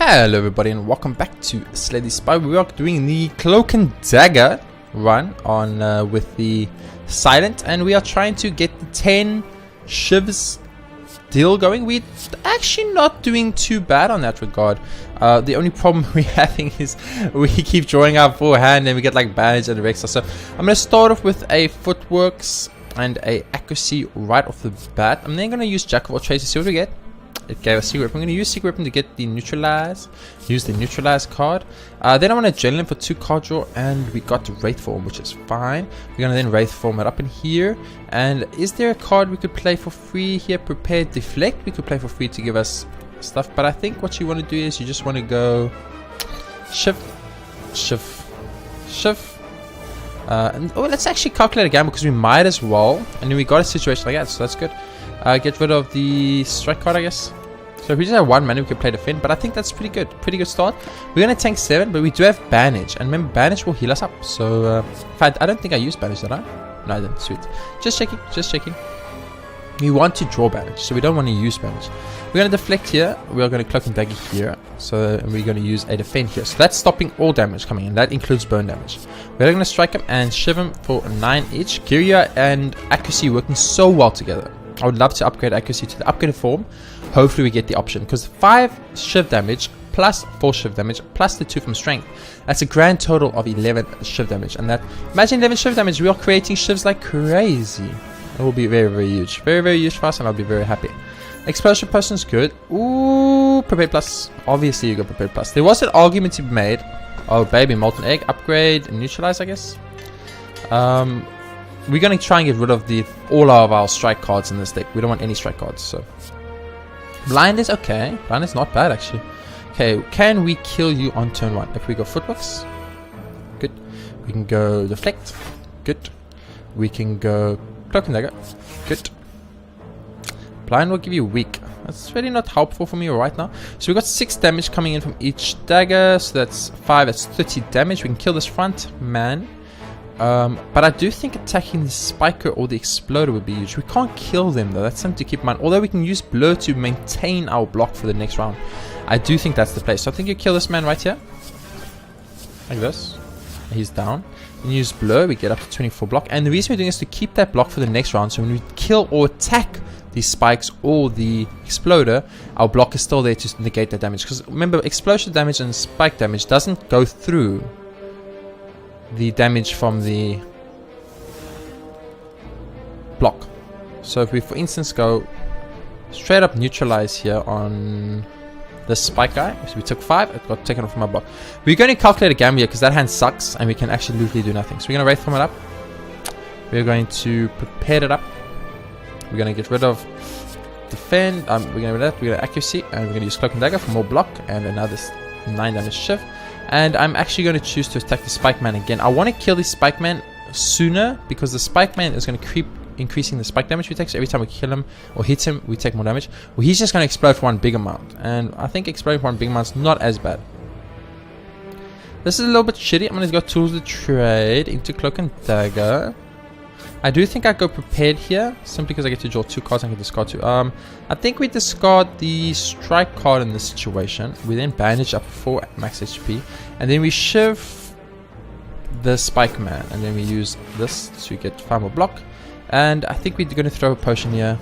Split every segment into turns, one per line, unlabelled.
Hello everybody and welcome back to Slay the Spire. We are doing the Cloak and Dagger run on with the Silent, and we are trying to get the 10 shivs deal going. We're actually not doing too bad on that regard. The only problem we're having is we keep drawing our forehand and we get like bandage and Rexa. So I'm going to start off with a footworks and a accuracy right off the bat. I'm then going to use Jack of all trades to see what we get. It gave us secret weapon. I'm going to use secret weapon to get the neutralize. Use the neutralize card. Then I want adrenaline for 2 card draw, and we got wraith form, which is fine. We're going to then wraith form it up in here. And is there a card we could play for free here? Prepare deflect. We could play for free to give us stuff, but I think what you want to do is you just want to go shift. And let's actually calculate again because we might as well. And then we got a situation like that, so that's good. Get rid of the strike card, I guess. So if we just have 1 mana, we could play defend, but I think that's pretty good. Pretty good start. We're going to tank 7, but we do have Bandage. And remember, Bandage will heal us up. So, in fact, I don't think I used Bandage, did I? No, I didn't. Sweet. Just checking, just checking. We want to draw Bandage, so we don't want to use Bandage. We're going to deflect here. We are going to Cloak and Dagger here. So, we're going to use a defend here. So, that's stopping all damage coming in. That includes burn damage. We're going to strike him and shiv him for 9 each. Gyria and accuracy working so well together. I would love to upgrade accuracy to the upgraded form. Hopefully we get the option, because 5 shiv damage plus 4 shiv damage plus the 2 from strength, that's a grand total of 11 shiv damage. And that, imagine 11 shiv damage, we are creating shivs like crazy. It will be very, very huge. Very, very huge for us, and I'll be very happy. Explosion person is good. Ooh, prepared plus. Obviously you got prepared plus. There was an argument to be made. Oh baby, molten egg, upgrade and neutralize, I guess. We're going to try and get rid of all of our strike cards in this deck. We don't want any strike cards. So blind is okay. Blind is not bad actually. Okay, can we kill you on turn 1? If we go footworks, good. We can go deflect, good. We can go cloak and dagger, good. Blind will give you weak. That's really not helpful for me right now. So we got 6 damage coming in from each dagger. So that's 5. That's 30 damage. We can kill this front man. But I do think attacking the spiker or the exploder would be huge. We can't kill them though, that's something to keep in mind. Although we can use blur to maintain our block for the next round. I do think that's the play. So I think you kill this man right here. Like this. He's down. And use blur, we get up to 24 block. And the reason we're doing is to keep that block for the next round. So when we kill or attack these spikes or the exploder, our block is still there to negate that damage. Because remember, explosion damage and spike damage doesn't go through the damage from the block. So if we for instance go straight up neutralize here on this spike guy, so we took 5, it got taken off from our block. We're going to calculate a gamma here because that hand sucks and we can actually literally do nothing. So we're going to wraith form it up. We're going to prepare it up. We're going to get rid of defend. We're going to get rid of that. We're going to accuracy, and we're going to use cloak and dagger for more block and another 9 damage shift. And I'm actually going to choose to attack the spike man again. I want to kill the spike man sooner because the spike man is going to keep increasing the spike damage we take. So every time we kill him or hit him, we take more damage. Well, he's just going to explode for 1 big amount. And I think exploding for 1 big amount is not as bad. This is a little bit shitty. I'm going to go tools of trade into cloak and dagger. I do think I go prepared here simply because I get to draw 2 cards and I can discard 2. I think we discard the strike card in this situation. We then bandage up for max HP, and then we shiv the spike man, and then we use this to get 5 more block. And I think we're going to throw a potion here.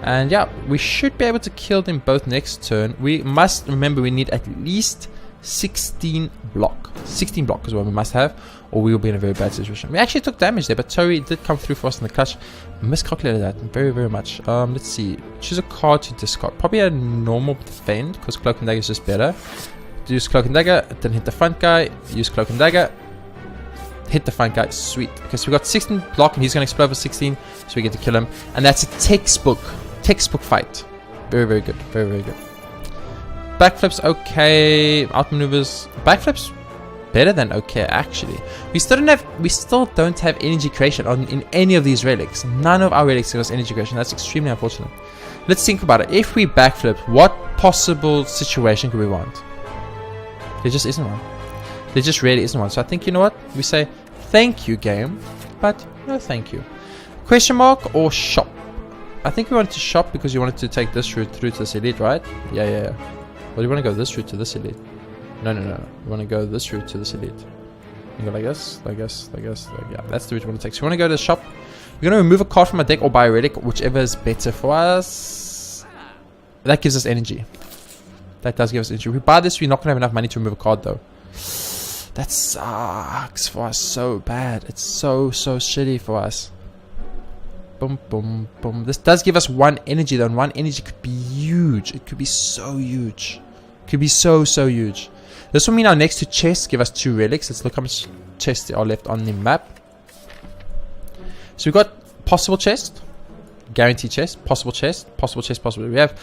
And yeah, we should be able to kill them both next turn. We must remember we need at least 16 block. 16 block is what we must have, or we will be in a very bad situation. We actually took damage there, but Tori did come through for us in the clutch. Miscalculated that very, very much. Let's see. Choose a card to discard. Probably a normal defend, because cloak and dagger is just better. Use cloak and dagger, then hit the front guy. Use cloak and dagger. Hit the front guy. Sweet. Because we got 16 block, and he's going to explode for 16, so we get to kill him. And that's a textbook fight. Very, very good. Very, very good. Backflips okay, outmaneuvers. Backflips better than okay actually. We still don't have energy creation in any of these relics. None of our relics give us energy creation. That's extremely unfortunate. Let's think about it. If we backflip, what possible situation could we want? There just isn't one. There just really isn't one. So I think, you know what? We say thank you game, but no thank you. Question mark or shop? I think we wanted to shop because you wanted to take this route through to this elite, right? Yeah. do you want to go this route to this elite? No. You want to go this route to this elite. You go like this, like this, like this. Yeah, that's the route you want to take. So we want to go to the shop. We're going to remove a card from our deck or buy a relic, whichever is better for us. That gives us energy. That does give us energy. If we buy this, we're not going to have enough money to remove a card though. That sucks for us so bad. It's so shitty for us. Boom, boom, boom. This does give us 1 energy though, and 1 energy could be huge. It could be so huge. It could be so huge. This will mean our next 2 chests give us 2 relics. Let's look how much chests are left on the map. So we've got possible chest, guaranteed chest, possible chest, possible chest, possible. We have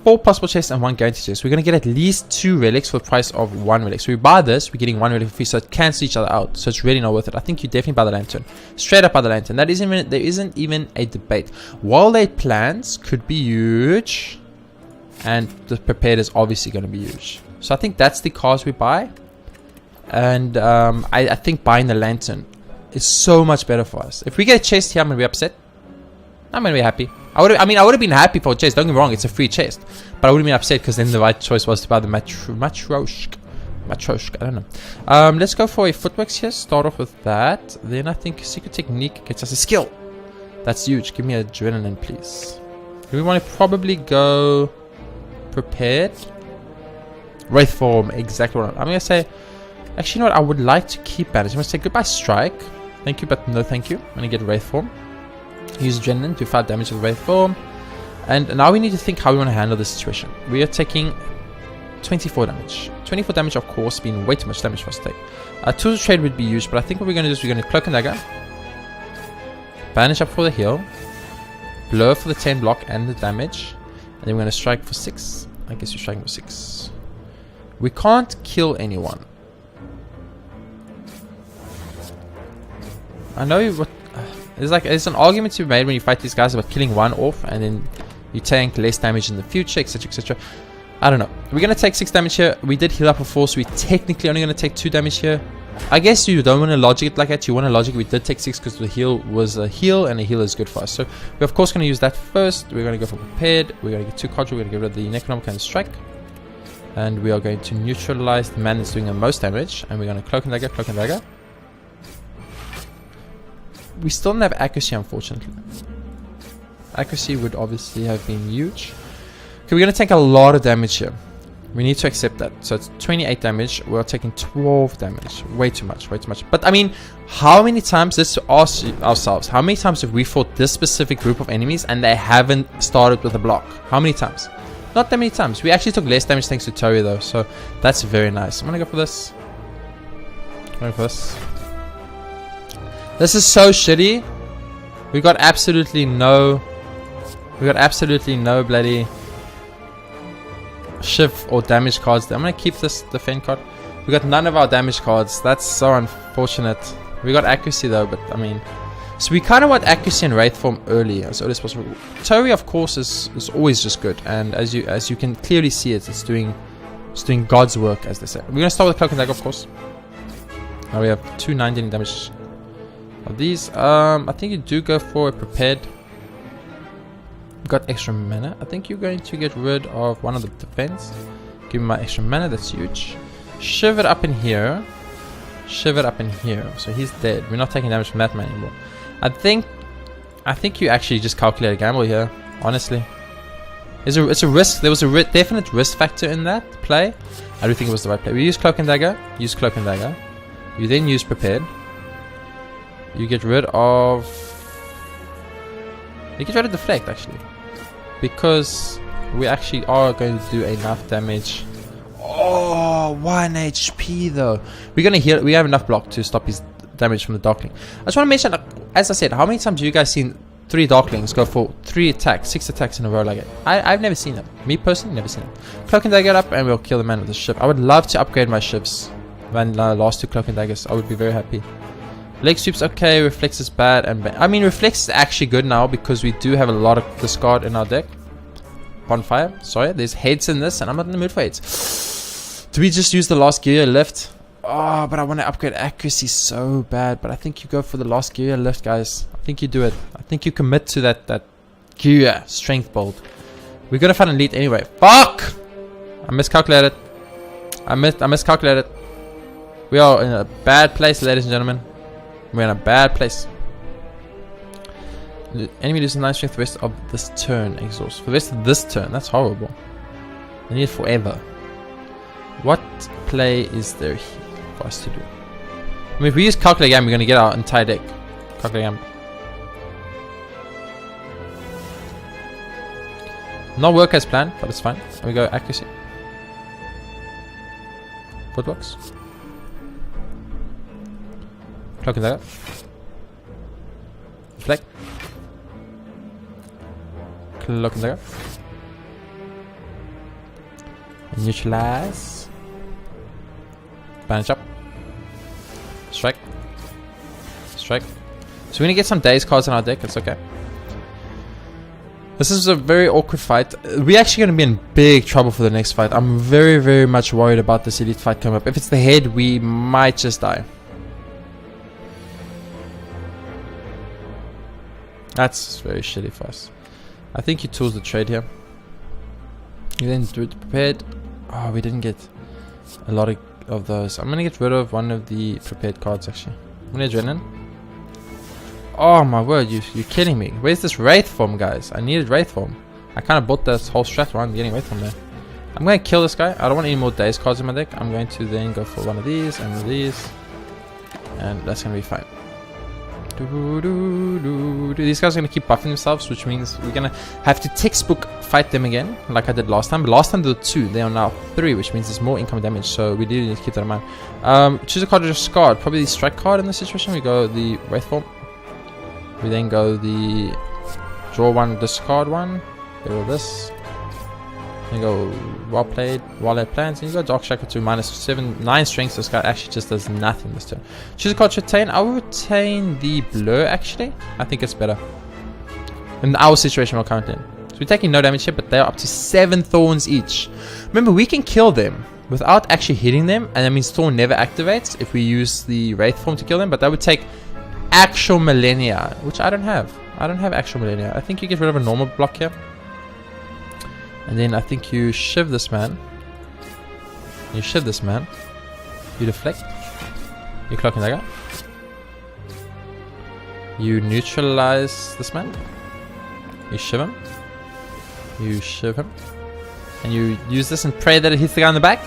4 possible chests and 1 guaranteed chest. We're going to get at least 2 relics for the price of 1 relic. So we buy this, we're getting 1 relic for free, so it cancels each other out. So it's really not worth it. I think you definitely buy the lantern. Straight up buy the lantern. There isn't even a debate. Wild Aid plans could be huge, and the prepared is obviously going to be huge. So I think that's the cards we buy. And I think buying the lantern is so much better for us. If we get a chest here, I'm going to be upset. I'm going to be happy. I would have been happy for a chest. Don't get me wrong, it's a free chest. But I would have been upset because then the right choice was to buy the Matroshka. I don't know. Let's go for a footworks here. Start off with that. Then I think secret technique gets us a skill. That's huge. Give me adrenaline, please. We want to probably go prepared. Wraith form, exactly what I'm going to say. Actually, you know what? I would like to keep bandage. I'm going to say goodbye strike. Thank you, but no thank you. I'm going to get wraith form. Use adrenaline to 5 damage with wraith form. And now we need to think how we want to handle this situation. We are taking 24 damage. 24 damage, of course, being way too much damage for us to take. Tools of trade would be used, but I think what we're going to do is we're going to cloak and dagger. Bandage up for the heal. Blur for the 10 block and the damage. And then we're going to strike for 6. I guess we're striking for 6. We can't kill anyone. I know what there's an argument to be made when you fight these guys about killing one off and then you tank less damage in the future, etc, etc. I don't know. We're going to take 6 damage here. We did heal up before, so we're technically only going to take 2 damage here. I guess you don't want to logic it like that. You want to logic we did take 6 because the heal was a heal, and a heal is good for us. So we're of course going to use that first. We're going to go for prepared. We're going to get 2 cards. We're going to get rid of the Necronomic and strike. And we are going to neutralize the man that's doing the most damage. And we're going to cloak and dagger, cloak and dagger. We still don't have accuracy, unfortunately. Accuracy would obviously have been huge. Okay, we're going to take a lot of damage here. We need to accept that. So it's 28 damage. We're taking 12 damage. Way too much, way too much. But I mean, how many times, let's ask ourselves, how many times have we fought this specific group of enemies and they haven't started with a block? How many times? Not that many times. We actually took less damage thanks to Tori though. So that's very nice. I'm going to go for this. I'm going for this. This is so shitty. We got absolutely no bloody shift or damage cards. I'm gonna keep this defend card. We got none of our damage cards. That's so unfortunate. We got accuracy though, but I mean, so we kind of want accuracy and wraith form early as early as possible. Tori, of course, is always just good, and as you can clearly see it's doing God's work, as they say. We're gonna start with cloak and dagger, of course. Now we have 219 damage of these. I think you do go for a prepared. Got extra mana. I think you're going to get rid of one of the defense. Give me my extra mana. That's huge. Shiv it up in here. Shiv it up in here. So he's dead. We're not taking damage from that man anymore. I think you actually just calculate a gamble here. Honestly, it's a risk. There was a definite risk factor in that play. I do think it was the right play. We use cloak and dagger. Use cloak and dagger. You then use prepared. You get rid of. You get rid of deflect actually. Because we actually are going to do enough damage. Oh, 1 HP though. We're going to heal. We have enough block to stop his damage from the Darkling. I just want to mention, as I said, how many times have you guys seen 3 Darklings go for 3 attacks, 6 attacks in a row like it? I've never seen them. Me personally, never seen it. Cloak and dagger up and we'll kill the man with the shiv. I would love to upgrade my shivs. When last 2 cloak and daggers, I would be very happy. Leg sweep's okay, reflex is bad, and I mean reflex is actually good now because we do have a lot of discard in our deck. Bonfire, sorry, there's heads in this and I'm not in the mood for heads. Do we just use the last gear lift? Oh, but I want to upgrade accuracy so bad, but I think you go for the last gear lift, guys. I think you do it. I think you commit to that gear strength bolt. We're gonna find an elite anyway. Fuck! I miscalculated. I miscalculated. We are in a bad place, ladies and gentlemen. We're in a bad place. The enemy loses 9 strength for the rest of this turn. Exhaust. For the rest of this turn. That's horrible. They need it forever. What play is there here for us to do? I mean, if we use calculate game, we're going to get our entire deck. Calculate game. Not work as planned, but it's fine. We go accuracy. Footbox. Cloak and dagger. Flag. Cloak and dagger. Neutralize. Banish up. Strike. Strike. So we're gonna get some days cards in our deck, it's okay. This is a very awkward fight. We're actually going to be in big trouble for the next fight. I'm very, very much worried about this elite fight coming up. If it's the head, we might just die. That's very shitty for us. I think he tools the trade here. You then do it prepared. Oh, we didn't get a lot of those. I'm going to get rid of one of the prepared cards actually. I'm going to adrenaline. Oh my word, you're kidding me. Where's this Wraith form, guys? I needed Wraith form. I kind of bought this whole strat around getting Wraith form there. I'm going to kill this guy. I don't want any more days cards in my deck. I'm going to then go for one of these and one of these. And that's going to be fine. These guys are going to keep buffing themselves, which means we're going to have to textbook fight them again, like I did last time. But last time they were 2, they are now 3, which means there's more income damage. So we do need to keep that in mind. Choose a card to discard. Probably the strike card in this situation. We go the Wraith form. We then go the draw one, discard one. Get rid of this. Then go well played, well laid plans. And you go Dark Shackle to -9 strength. This guy actually just does nothing this turn. Choose a card to retain. I will retain the blur actually. I think it's better. In our situation we're currently in. So we're taking no damage here, but they're up to 7 thorns each. Remember, we can kill them without actually hitting them, and that means Thorn never activates if we use the Wraith form to kill them, but that would take actual millennia, which I don't have. I don't have actual millennia. I think you get rid of a normal block here. And then I think you shiv this man. You shiv this man. You deflect. You cloak and dagger. You neutralize this man. You shiv him. You shiv him. And you use this and pray that it hits the guy in the back.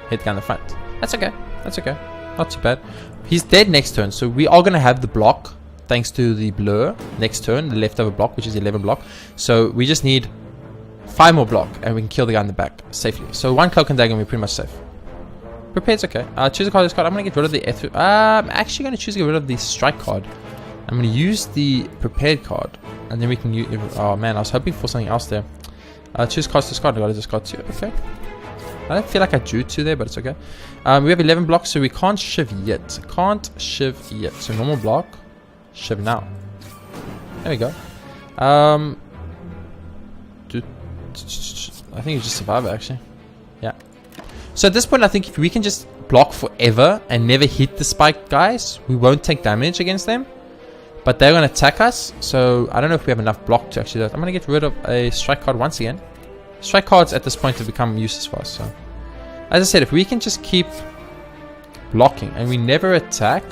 Hit the guy in the front. That's okay. That's okay. Not too bad. He's dead next turn, so we are going to have the block thanks to the blur next turn, the leftover block, which is 11 block. So we just need 5 more block and we can kill the guy in the back safely. So 1 cloak and dagger and we're pretty much safe. Prepared's okay. Choose a card, this card. I'm going to get rid of the I'm actually going to choose to get rid of the strike card. I'm going to use the prepared card and then we can use. Oh man, I was hoping for something else there. Choose cards, discard. I got to discard 2. Okay. I don't feel like I drew 2 there, but it's okay. We have 11 blocks, so we can't shiv yet. Can't shiv yet. So normal block, shiv now. There we go. I think you just survive it, actually. Yeah. So at this point, I think if we can just block forever and never hit the spike guys, we won't take damage against them. But they're going to attack us, so I don't know if we have enough block to actually do that. I'm going to get rid of a strike card once again. Strike cards at this point have become useless for us. So, as I said, if we can just keep blocking and we never attack,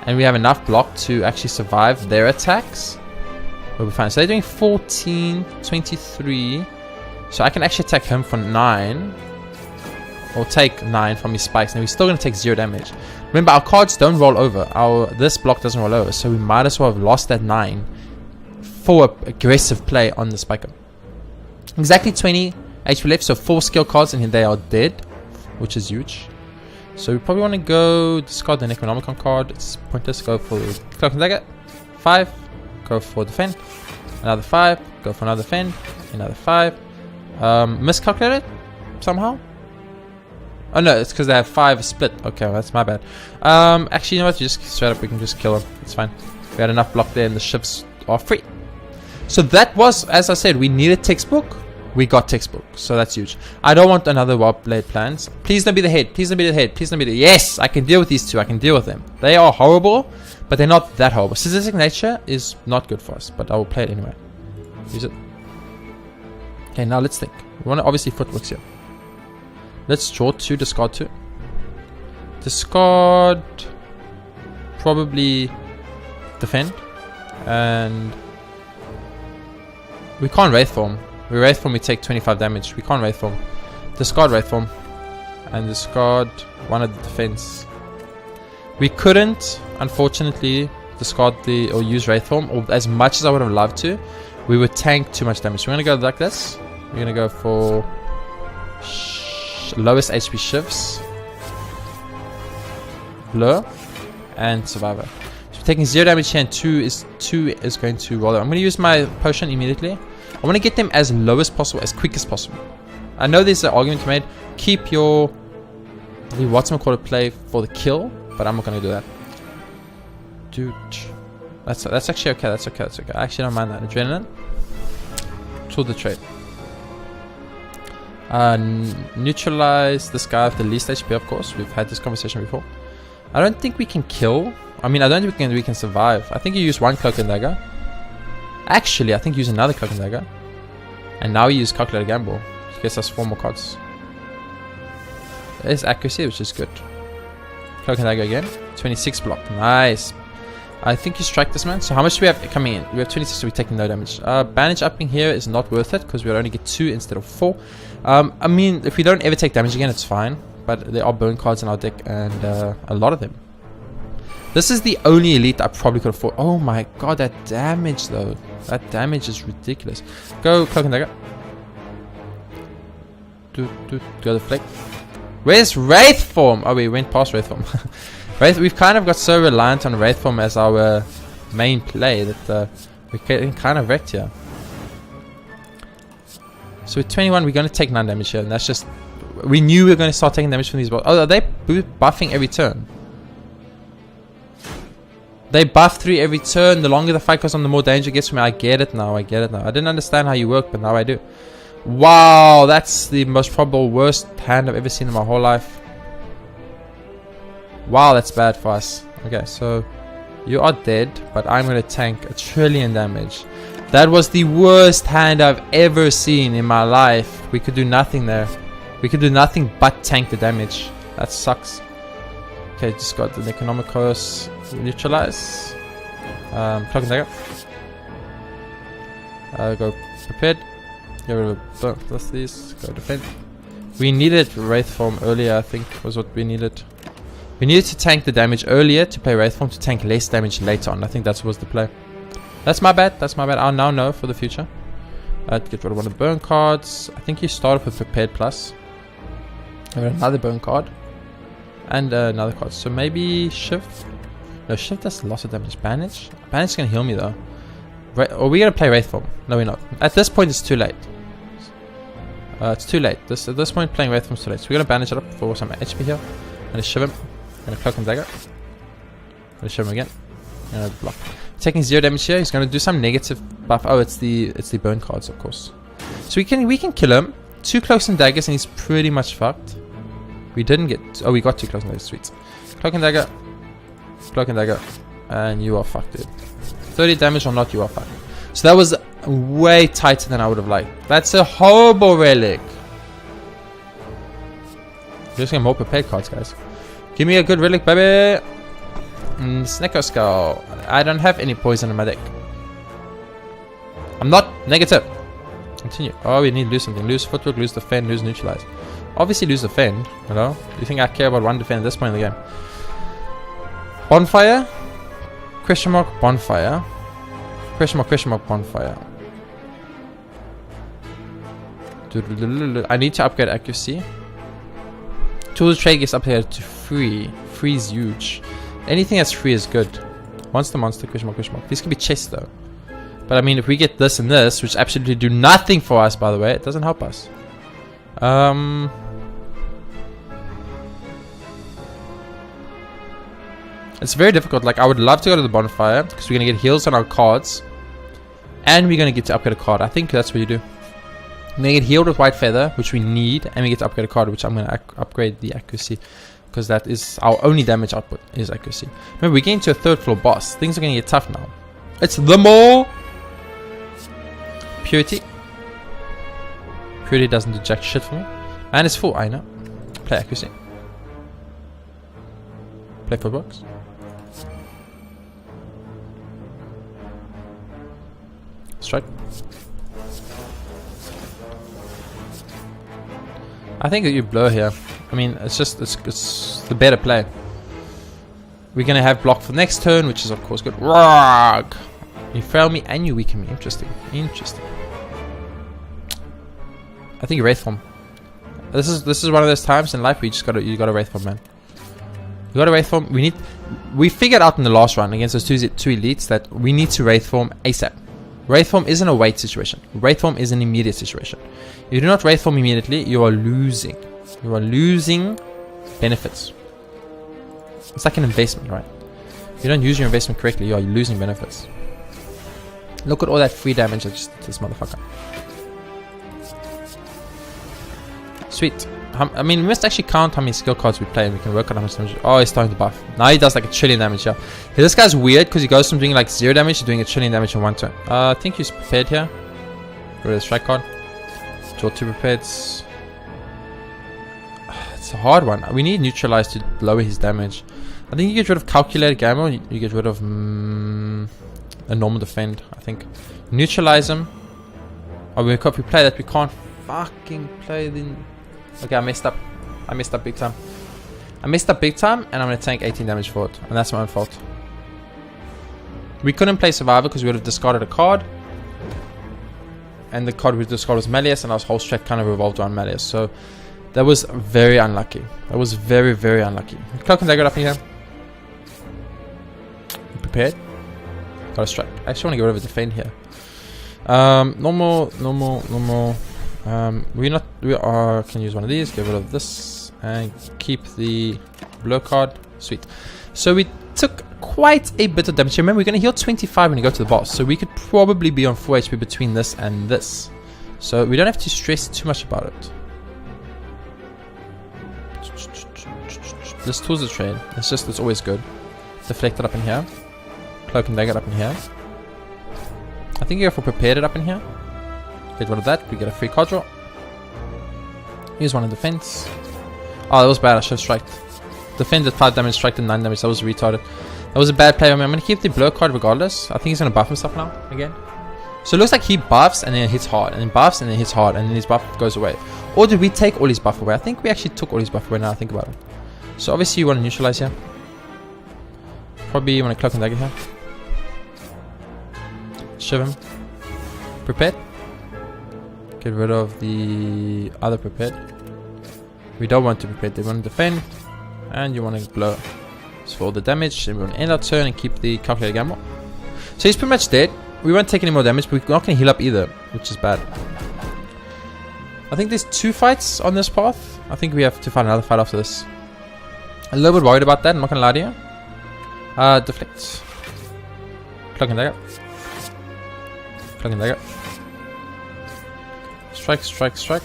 and we have enough block to actually survive their attacks, we'll be fine. So they're doing 14, 23. So I can actually attack him for 9, or take 9 from his spikes, and we're still going to take 0 damage. Remember, our cards don't roll over. This block doesn't roll over, so we might as well have lost that 9 for aggressive play on the spiker. Exactly 20 HP left, so 4 skill cards and they are dead, which is huge. So we probably want to go discard the Necronomicon card. It's pointless. Go for Cloak and Dagger. 5. Go for Defend. Another 5. Go for another Defend. Another 5. Miscalculated somehow. Oh no, it's because they have 5 split. Okay, well, that's my bad. Actually, you know what? Just straight up, we can just kill them. It's fine. We had enough block there, and the shifts are free. So that was, as I said, we needed textbook. We got textbook, so that's huge. I don't want another Warp Blade plans. Please don't be the head. Please don't be the head. Please don't be the... Yes, I can deal with these 2. I can deal with them. They are horrible, but they're not that horrible. Sadistic Nature is not good for us, but I will play it anyway. Use it. Okay, now let's think. We want to obviously footworks here. Let's draw 2, discard 2. Discard. Probably defend. And we can't Wraith Form. We Wraith Form, we take 25 damage. We can't Wraith Form. Discard Wraith Form. And discard one of the defense. We couldn't, unfortunately, discard or use Wraith Form, or as much as I would have loved to. We would tank too much damage. We're going to go like this. We're going to go for lowest HP shifts, Blur, and Survivor. So we're taking 0 damage here, and 2 is going to roll. I'm going to use my potion immediately. I want to get them as low as possible, as quick as possible. I know there's an argument to be made. Keep your what's-it-called play for the kill, but I'm not going to do that. Dude, that's actually okay. That's okay. That's okay. I actually don't mind that. Adrenaline. Tool the trade. Neutralize this guy with the least HP, of course. We've had this conversation before. I don't think we can kill. I mean, I don't think we can survive. I think you use 1 Cloak and Dagger. Actually, I think you use another Cloak and Dagger. And now you use Calculated Gamble. Which gets us 4 more cards. There's accuracy, which is good. Cloak and Dagger again. 26 block. Nice. I think you strike this man. So how much do we have coming in? We have 26, so we're taking no damage. Bandage upping here is not worth it because we'll only get 2 instead of 4. I mean, if we don't ever take damage again, it's fine. But there are burn cards in our deck, and a lot of them. This is the only elite I probably could afford. Oh my god, that damage though. That damage is ridiculous. Go Cloak and Dagger. Go deflect. Where's Wraith Form? Oh, we went past Wraith Form. We've kind of got so reliant on Wraith Form as our main play that we're getting kind of wrecked here. So with 21, we're going to take 9 damage here, and that's just... We knew we were going to start taking damage from these balls. Oh, are they buffing every turn? They buff 3 every turn. The longer the fight goes on, the more danger it gets for me. I get it now. I didn't understand how you work, but now I do. Wow, that's the most probable worst hand I've ever seen in my whole life. Wow, that's bad for us. Okay, so you are dead, but I'm going to tank 1 trillion damage. That was the worst hand I've ever seen in my life. We could do nothing there. We could do nothing but tank the damage. That sucks. Okay, just got the Necronomicos. Neutralize. Cloak and Dagger. Go prepared. Get rid of these. Go defend. We needed Wraith Form earlier, I think, was what we needed. We needed to tank the damage earlier to play Wraith Form to tank less damage later on. I think that was the play. That's my bad. That's my bad. I'll now know for the future. Get rid of one of the burn cards. I think you start off with Prepared Plus. Another burn card. And another card. So maybe Shift. No, Shift does lots of damage. Bandage. Bandage is going to heal me though. Or we going to play Wraith Form? No, we're not. At this point, it's too late. It's too late. At this point, playing Wraith Form is too late. So we're going to bandage it up for some HP here. I'm going to shiv him. I'm going to Cloak and Dagger. I'm going to shiv him again. I'm going to block. Taking 0 damage here. He's going to do some negative buff. Oh, it's the burn cards, of course. So we can kill him. 2 Cloaks and Daggers, and he's pretty much fucked. We didn't get... Oh, we got 2 Cloaks and Daggers. Sweet. Cloak and Dagger. Cloak and Dagger. And you are fucked, dude. 30 damage or not, you are fucked. So that was way tighter than I would have liked. That's a horrible relic. We're just getting more prepared cards, guys. Give me a good relic, baby. Snecko Skull. I don't have any poison in my deck. I'm not negative. Continue. Oh, we need to lose something. Lose footwork, lose defend, lose neutralize. Obviously lose defend, you know. Do you think I care about 1 defend at this point in the game? Bonfire? Question mark, bonfire. Question mark, bonfire. I need to upgrade accuracy. Tools trade gets up here to 3. 3 is huge. Anything that's 3 is good. Monster, question mark. These can be chests though. But I mean, if we get this and this, which absolutely do nothing for us, by the way, it doesn't help us. It's very difficult. Like, I would love to go to the bonfire because we're going to get heals on our cards. And we're going to get to upgrade a card. I think that's what you do. We're going to get healed with White Feather, which we need. And we get to upgrade a card, which I'm going to upgrade the accuracy. Because that is our only damage output, is accuracy. Remember, we're getting to a 3rd floor boss. Things are going to get tough now. It's the mall. Purity. Purity doesn't do jack shit for me. Man is full, I know. Play accuracy. Play footworks. Strike. I think that you blow here. I mean, it's just it's the better play. We're gonna have block for the next turn, which is of course good. Rog! You fail me and you weaken me. Interesting. Interesting. I think you Wraith Form. This is one of those times in life where you gotta Wraith Form, man. You gotta Wraith Form. We figured out in the last round against those two elites that we need to Wraith Form ASAP. Wraith Form isn't a wait situation. Wraith Form is an immediate situation. If you do not Wraith Form immediately, you are losing. You are losing benefits. It's like an investment, right? If you don't use your investment correctly, you are losing benefits. Look at all that free damage I just did to this motherfucker. Sweet. I mean, we must actually count how many skill cards we play and we can work on how much damage. Oh, he's starting to buff. Now he does like a trillion damage here. Yeah, this guy's weird because he goes from doing like 0 damage to doing a trillion damage in one turn. I think he's prepared here. Go to the strike card. Draw 2 prepared. It's a hard one. We need neutralize to lower his damage. I think you get rid of calculated gamma. You get rid of a normal defend, I think. Neutralize him. Oh, if we play that, we can't fucking play the... Okay, I messed up. I messed up big time. I messed up big time, and I'm going to tank 18 damage for it. And that's my own fault. We couldn't play Survivor because we would have discarded a card. And the card we discarded was Malleus, and our whole strat kind of revolved around Malleus. So that was very unlucky. That was very, very unlucky. Cloak and Dagger up in here. Prepared. Got a strike. I actually want to get rid of a defend here. Normal. We can use one of these, get rid of this, and keep the blur card. Sweet. So we took quite a bit of damage. Remember, we're going to heal 25 when you go to the boss, so we could probably be on 4 HP between this and this. So we don't have to stress too much about it. This tool's a trade. It's always good. Deflect it up in here. Cloak and Dagger up in here. I think you go for Prepared it up in here. Get rid of that. We get a free card draw. Here's one in defense. Oh, that was bad. I should have striked. Defend at 5 damage, strike at 9 damage. That was retarded. That was a bad play. I mean, I'm going to keep the blur card regardless. I think he's going to buff himself now again. So it looks like he buffs and then hits hard. And then buffs and then hits hard. And then his buff goes away. Or did we take all his buff away? I think we actually took all his buff away now I think about it. So obviously you want to neutralize here. Probably you want to Cloak and Dagger here. Shiv him. Prepared. Get rid of the other Prepared. We don't want to prepare. They want to defend. And you want to blow. So for all the damage. And we want to end our turn and keep the calculated gamble. So he's pretty much dead. We won't take any more damage, but we're not going to heal up either, which is bad. I think there's 2 fights on this path. I think we have to find another fight after this. A little bit worried about that, I'm not going to lie to you. Deflect. Cloak and Dagger. Cloak and Dagger. Strike, strike, strike.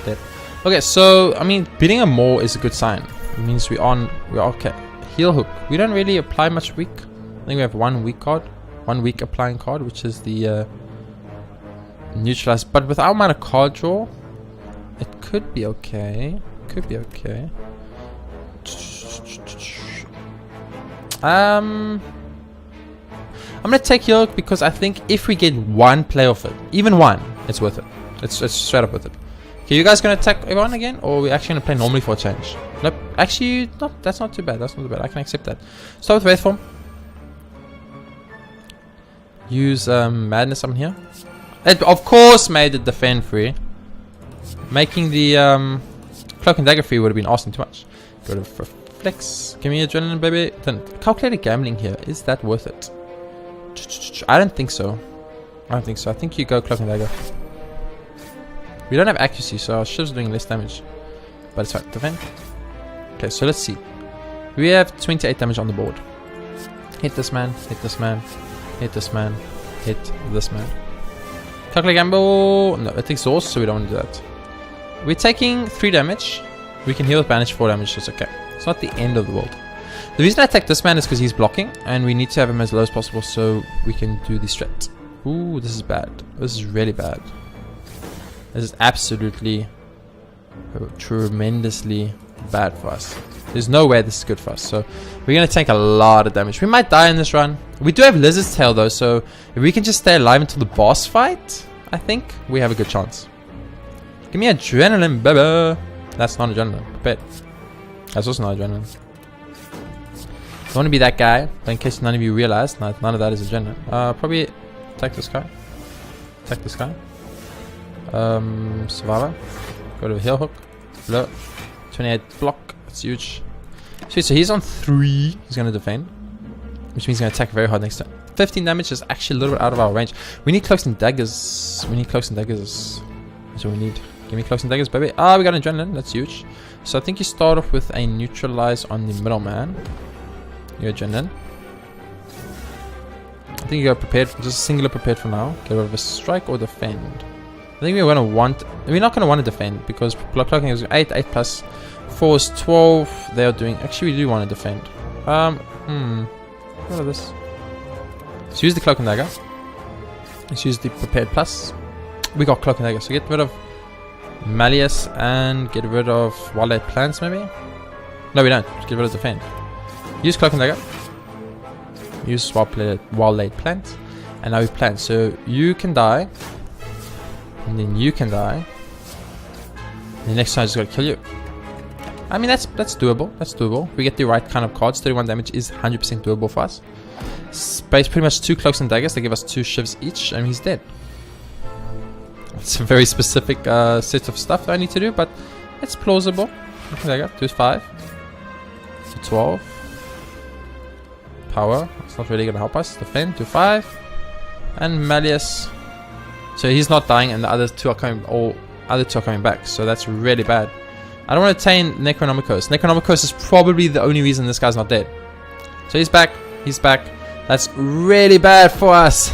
Dead. Okay, so, I mean, beating a Maw is a good sign. It means we're okay. Heal Hook. We don't really apply much weak. I think we have one weak card. One weak applying card, which is the neutralize. But with our amount of card draw, it could be okay. Could be okay. I'm gonna take Heal Hook because I think if we get one play off it, even one, it's worth it. It's straight up worth it. Okay, you guys gonna attack everyone again, or are we actually gonna play normally for a change? Nope. Actually, no, that's not too bad. That's not too bad. I can accept that. Start with Wraith Form. Use Madness on here. It of course made the defend free. Making the Cloak and Dagger free would have been awesome too much. Go to Flex. Give me Adrenaline, baby. Then calculated gambling here. Is that worth it? I don't think so. I don't think so. I think you go Cloak and Dagger. We don't have accuracy, so our shiv's doing less damage. But it's fine. Defend. Okay, so let's see. We have 28 damage on the board. Hit this man. Hit this man. Hit this man. Hit this man. Calculate gamble. No, it exhausts, so we don't want to do that. We're taking 3 damage. We can heal with Banish 4 damage, so it's okay. It's not the end of the world. The reason I attack this man is because he's blocking, and we need to have him as low as possible so we can do the strat. Ooh, this is bad. This is really bad. This is absolutely tremendously bad for us. There's no way this is good for us. So we're going to take a lot of damage. We might die in this run. We do have Lizard's Tail though, so if we can just stay alive until the boss fight, I think we have a good chance. Give me adrenaline, baby. That's not adrenaline. Prepared. That's also not adrenaline. I want to be that guy, but in case none of you realize, none of that is adrenaline. Probably attack this guy. Attack this guy. Survivor. Go to the heel hook. Low. 28 block. That's huge. Sweet, so he's on 3. He's going to defend. Which means he's going to attack very hard next turn. 15 damage is actually a little bit out of our range. We need cloaks and daggers. We need cloaks and daggers. That's what we need. Give me cloaks and daggers, baby. Ah, we got adrenaline. That's huge. So I think you start off with a neutralize on the middleman. Your adrenaline. I think you got prepared. Just singular prepared for now. Get rid of a strike or defend. I think we're not going to want to defend because clocking is 8 plus 4 is 12. They are doing. Actually, we do want to defend. What is this? Let's use the cloak and dagger. Let's use the prepared plus. We got cloak and dagger, so get rid of Malleus and get rid of wild plants, maybe. No, we don't. Just get rid of defend. Use cloak and dagger. Use wild laid plants, and now we plant. So you can die. And then you can die. And the next time I just gotta kill you. I mean, that's doable. That's doable. If we get the right kind of cards, 31 damage is 100% doable for us. Space pretty much 2 cloaks and daggers. They give us 2 shivs each, and he's dead. It's a very specific set of stuff that I need to do, but it's plausible. Cloak and dagger. 2 is 5. 2 12. Power. It's not really gonna help us. Defend. 2 5. And Malleus. So he's not dying, and the other two are coming back. So that's really bad. I don't want to attain Necronomicos. Necronomicos is probably the only reason this guy's not dead. So he's back. He's back. That's really bad for us.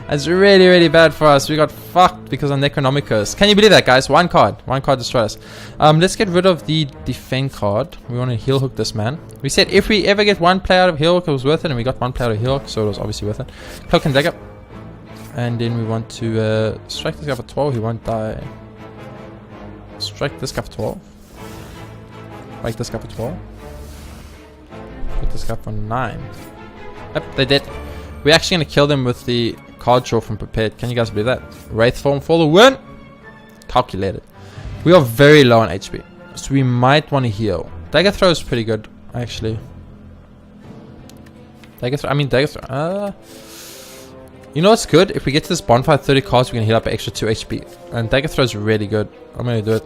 That's really, really bad for us. We got fucked because of Necronomicos. Can you believe that, guys? One card destroyed us. Let's get rid of the defend card. We want to heal hook this man. We said if we ever get one play out of heal hook, it was worth it, and we got one play out of heal hook, so it was obviously worth it. Cloak and dagger. And then we want to strike this guy for 12. He won't die. Strike this guy for 12. Strike this guy for 12. Put this guy for 9. Yep, they did. We're actually going to kill them with the card draw from prepared. Can you guys believe that? Wraith form for the win. Calculated. We are very low on HP, so we might want to heal. Dagger throw is pretty good, actually. Dagger throw. You know what's good? If we get to this bonfire 30 cards, we're going to heal up an extra 2 HP. And dagger throw is really good. I'm going to do it.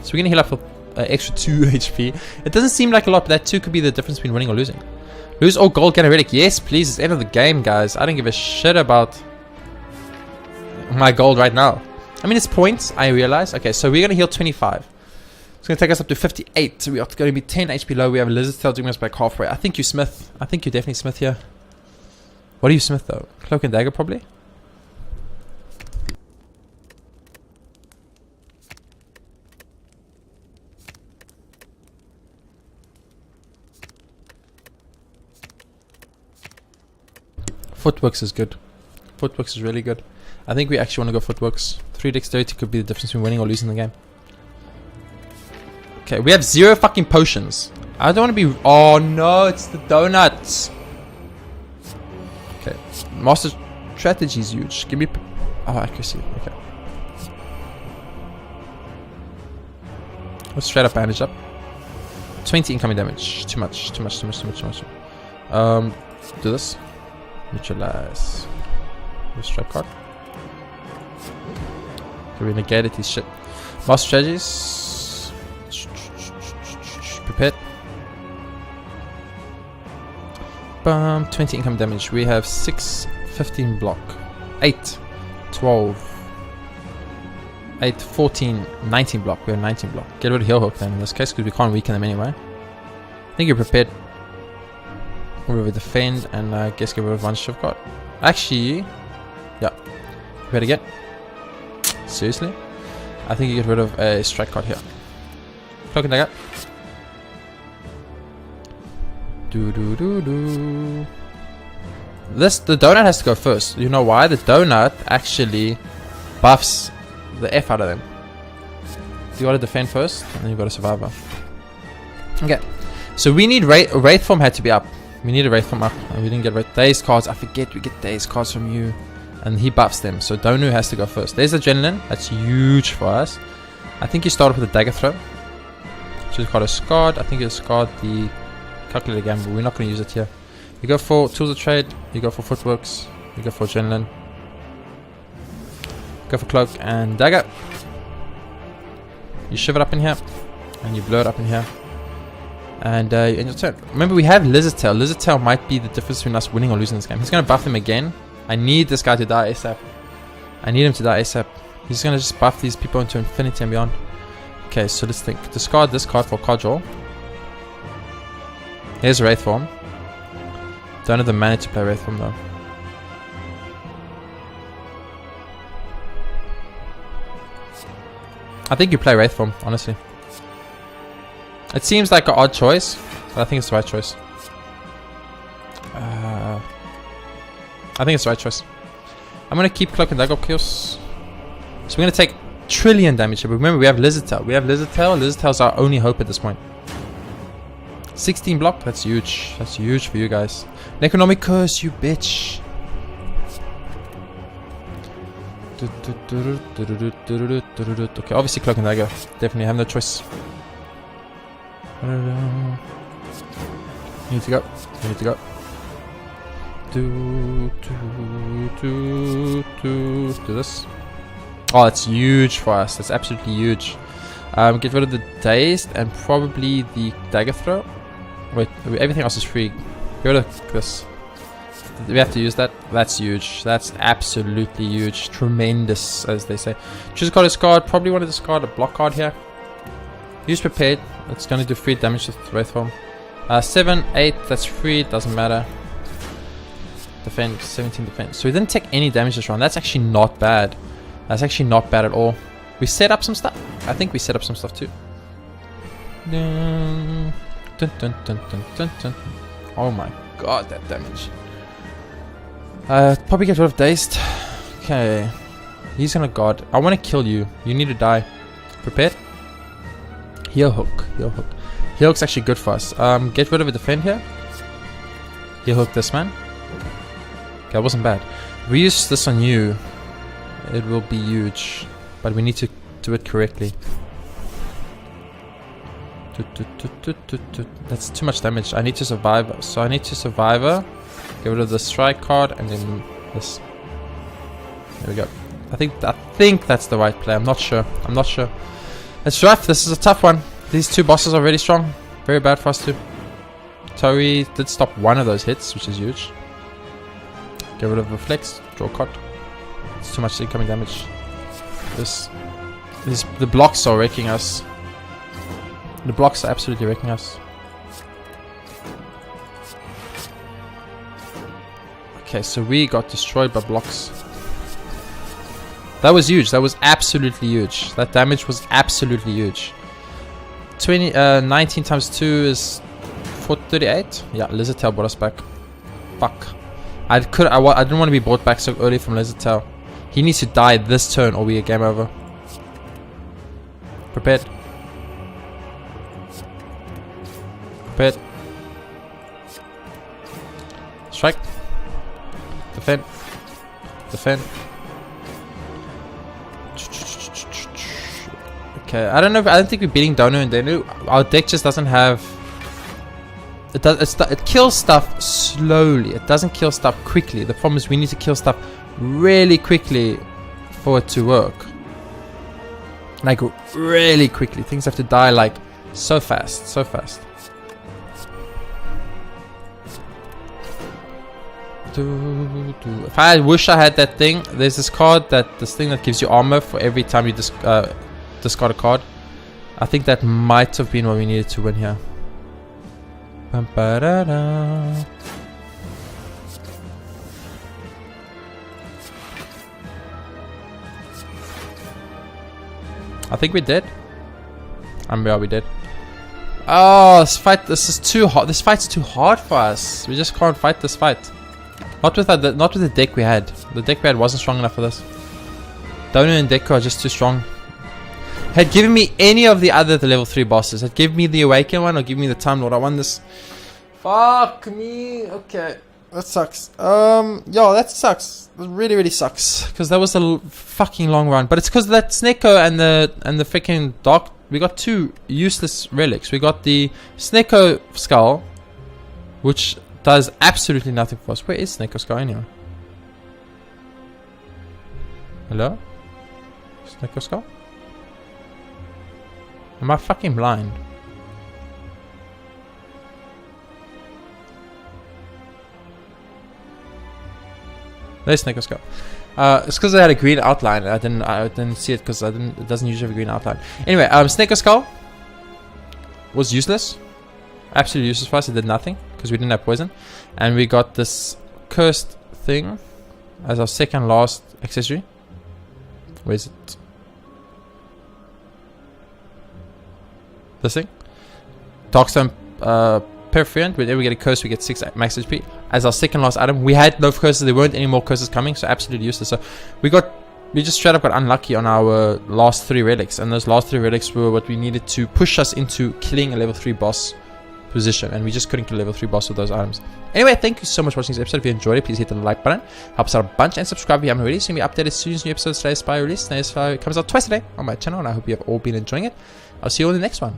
So we're going to heal up for extra 2 HP. It doesn't seem like a lot, but that 2 could be the difference between winning or losing. Lose all gold, get a relic. Yes, please. It's the end of the game, guys. I don't give a shit about my gold right now. I mean, it's points, I realize. Okay, so we're going to heal 25. It's going to take us up to 58. So we are going to be 10 HP low. We have a Lizard's Tail doing us back halfway. I think you Smith. I think you're definitely Smith here. What are you Smith though? Cloak and dagger probably? Footworks is good. Footworks is really good. I think we actually want to go footworks. 3 dexterity could be the difference between winning or losing the game. Okay, we have 0 fucking potions. I don't want to be... Oh no, it's the donuts. Okay, master strategy is huge. Give me... Oh, accuracy. Okay. Let's straight up bandage up. 20 incoming damage. Too much. Do this. Neutralize. Strike card. Okay, we negated his shit. Master strategies. Prepared. 20 income damage. We have 6, 15 block. 8, 12, 8, 14, 19 block. We have 19 block. Get rid of heal hook then in this case because we can't weaken them anyway. I think you're prepared. We'll defend and I guess get rid of one shift card. Actually, yeah. Ready again? Seriously? I think you get rid of a strike card here. Cloak and dagger. The donut has to go first. You know why? The donut actually buffs the F out of them. You gotta defend first, and then you gotta survivor. Okay. So we need Wraith form had to be up. We need a Wraith form up, and we didn't get Daze cards. I forget we get Daze cards from you. And he buffs them, so Donu has to go first. There's Adrenaline, that's huge for us. I think you start off with a Dagger Throw. So you've got a Scarred, I think you scarred the Calculated Gamble, we're not going to use it here. You go for Tools of Trade, you go for Footworks, you go for Adrenaline. Go for Cloak and Dagger. You shove it up in here, and you blow it up in here. And you end your turn. Remember, we have Lizard Tail. Lizard Tail might be the difference between us winning or losing this game. He's going to buff them again. I need this guy to die ASAP. I need him to die ASAP. He's going to just buff these people into infinity and beyond. Okay, so let's think. Discard this card for card draw. Here's Wraith Form. Don't have the mana to play Wraith Form though. I think you play Wraith Form, honestly. It seems like an odd choice, but I think it's the right choice. I think it's the right choice. I'm going to keep Cloak and Dagger Chaos. So we're going to take trillion damage here. But remember, we have Lizard Tail. We have Lizard Tail. Lizard Tail's our only hope at this point. 16 block. That's huge. That's huge for you guys. Necronomicus, you bitch. Okay, obviously Cloak and Dagger. Definitely have no choice. You need to go. You need to go. Do this. Oh, that's huge for us. That's absolutely huge. Get rid of the Dazed and probably the Dagger Throw. Wait, everything else is free. Get rid of this. We have to use that. That's huge. That's absolutely huge. Tremendous, as they say. Choose a card as card. Probably want to discard a block card here. Use Prepared. It's going to do 3 damage to the Wraith Form. 7, 8. That's free. Doesn't matter. Defend, 17 defense. So we didn't take any damage this round. That's actually not bad. That's actually not bad at all. We set up some stuff. I think we set up some stuff too. Dun, dun, dun, dun, dun, dun. Oh my god, that damage. Probably get rid of Dazed. Okay. He's gonna guard. I want to kill you. You need to die. Prepared? Heal Hook. Heal Hook. Heal Hook's actually good for us. Get rid of a defend here. Heal Hook this man. Okay, that wasn't bad. If we use this on you, it will be huge. But we need to do it correctly. That's too much damage. I need to survive. So I need to survivor. Get rid of the strike card and then this. There we go. I think that's the right play. I'm not sure. I'm not sure. It's rough. This is a tough one. These two bosses are really strong. Very bad for us too. Toei did stop one of those hits, which is huge. Get rid of Reflex. Draw a card. It's too much incoming damage. The blocks are wrecking us. The blocks are absolutely wrecking us. Okay, so we got destroyed by blocks. That was huge. That was absolutely huge. That damage was absolutely huge. 19 times 2 is 438. Yeah, Lizard Tail brought us back. Fuck. I didn't want to be brought back so early from Lizard Tail. He needs to die this turn or we get game over. Prepared. Prepared. Strike. Defend. Defend. Okay, I don't know. I don't think we're beating Donu and Denu. Our deck just doesn't have. It kills stuff slowly. It doesn't kill stuff quickly. The problem is we need to kill stuff really quickly for it to work. Like really quickly. Things have to die like so fast, so fast. If I wish I had that thing, there's this card this thing that gives you armor for every time you discard a card. I think that might have been what we needed to win here. I think we did. Yeah, we did. Oh, this is too hard. This fight's too hard for us. We just can't fight this fight. Not with the deck we had. The deck we had wasn't strong enough for this. Dono and Deku are just too strong. Had given me any of the other level 3 bosses. Had given me the Awaken one or give me the Time Lord. I won this. Fuck me. Okay. That sucks. Yeah, that sucks. It really, really sucks. Because that was a fucking long run. But it's because that Sneko and the freaking Dark... We got 2 useless relics. We got the Sneko Skull, which does absolutely nothing for us. Where is Sneko Skull anyway? Hello? Sneko Skull? Am I fucking blind? There's Sneko Skull. It's because I had a green outline. I didn't see it because it doesn't usually have a green outline. Anyway, Sneko Skull was useless. Absolutely useless for us. It did nothing because we didn't have poison. And we got this cursed thing as our second last accessory. Where is it? This thing. Darkstone Perforant. Whenever we get a curse, we get 6 max HP. As our second last item, we had no curses. There weren't any more curses coming, so absolutely useless. So we just straight up got unlucky on our last 3 relics, and those last 3 relics were what we needed to push us into killing a level 3 boss position, and we just couldn't kill a level 3 boss with those items. Anyway, thank you so much for watching this episode. If you enjoyed it, please hit the like button. Helps out a bunch, and subscribe if you haven't already. So you'll be updated as soon as new episodes of Slay the Spire release. Slay the Spire comes out twice a day on my channel, and I hope you have all been enjoying it. I'll see you all in the next one.